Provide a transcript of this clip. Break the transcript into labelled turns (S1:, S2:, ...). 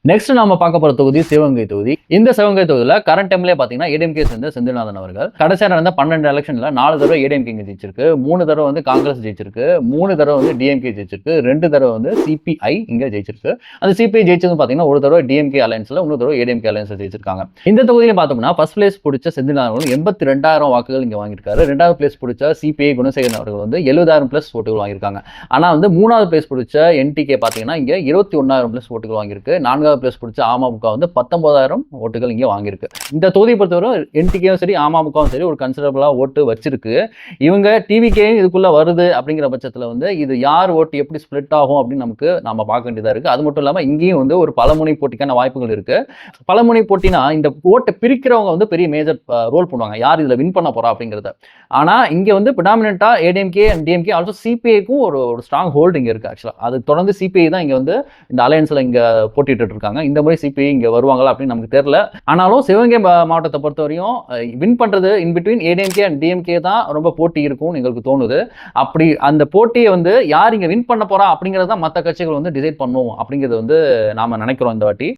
S1: Next நாம பார்க்க போற தொகுதி சிவகங்கை தொகுதி. இந்த சிவகங்கை தொகுதியில கரண்ட் டைம்லயே பாத்தீங்கன்னா ஏடிஎம்கே சேர்ந்த செந்தில்நாதன் அவர்கள் கடைசியா நடந்த 12 எலெக்ஷன்ல 4 தடவை ஏடிஎம்கே ஜெயிச்சிருக்கு, 3 தடவை வந்து காங்கிரஸ் ஜெயிச்சிருக்கு, 3 தடவை வந்து டிஎம்கே ஜெயிச்சிருக்கு, 2 தடவை வந்து சிபிஐ இங்க ஜெயிச்சிருக்கு. அந்த சிபிஐ ஜெயிச்சது பாத்தீங்கன்னா ஒரு தடவை டிஎம்கே அலையன்ஸ்ல, இன்னொரு தடவை ஏடிஎம்கே அலையன்ஸ்ல ஜெயிச்சிருக்காங்க. இந்த தொகுதியில பார்த்தோம்னா ஃபர்ஸ்ட் பிளேஸ் பிடிச்ச செந்தில்நாதன் அவர்கள் 82,000 வாக்குகள் இங்க வாங்கியிருக்காரு. 2வது பிளேஸ் பிடிச்ச சிபிஐ குணசேகரன் அவர்கள் வந்து 70,000 பிளஸ் ஓட்டுகள் வாங்கியிருக்காங்க. ஆனா வந்து 3வது பிளேஸ் பிடிச்ச என்டிகே பாத்தீங்கன்னா இங்க 21,000 பிளஸ் ஓட்டுகள் வாங்கியிருக்கு. 4வது பிளேஸ் பிடிச்ச அமமுக வந்து 19,000 ஓட்டுகள் இங்கே வாங்கியிருக்கு. இந்த தொகுதியை பொறுத்தவரை என்டிகேவும் சரி அமமுகவும் சரி ஒரு கன்சிடரபிளா ஓட்டு வச்சிருக்கு. இவங்க டிவிகே இதுக்குள்ள வருது அப்படிங்கிற பட்சத்தில் வந்து இது யார் ஓட்டு எப்படி ஸ்பிளிட் ஆகும் அப்படின்னு நாம பார்க்க வேண்டியதா இருக்கு. அது மட்டும் இல்லாமல் இங்கேயும் வந்து ஒரு பலமுனை போட்டிக்கான வாய்ப்புகள் இருக்கு. பலமுனை போட்டினா இந்த ஓட்டை பிரிக்கிறவங்க வந்து பெரிய மேஜர் ரோல் பண்ணுவாங்க, யார் இதுல வின் பண்ண போறா அப்படிங்கிறத. ஆனா இங்க வந்து பிரிடாமினன்ட்டா ஏடிஎம்கே அண்ட் டிஎம்கே ஆல்சோ சிபிஐக்கும் ஒரு ஸ்ட்ராங் ஹோல்டு இங்க இருக்கு. ஆக்சுவலா அது தொடர்ந்து சிபிஐ தான் இங்க வந்து இந்த அலையன்ஸ்ல இங்க போட்டிட்டு இருக்காங்க. இந்த மாதிரி சிபிஐ இங்க வருவாங்களா அப்படின்னு நமக்கு தெரியல. ஆனாலும் சிவகங்கை மாவட்டத்தை பொறுத்தவரையும் வின் பண்றது in between ADMK and DMK தான் ரொம்ப போட்டி இருக்கும் எங்களுக்கு தோணுது. அப்படி அந்த போட்டியை வந்து யார் இங்க வின் பண்ண போறா அப்படிங்கறத மற்ற கட்சிகள் வந்து டிசைட் பண்ணும் அப்படிங்கிறது வந்து நாம நினைக்கிறோம் இந்த வாட்டி.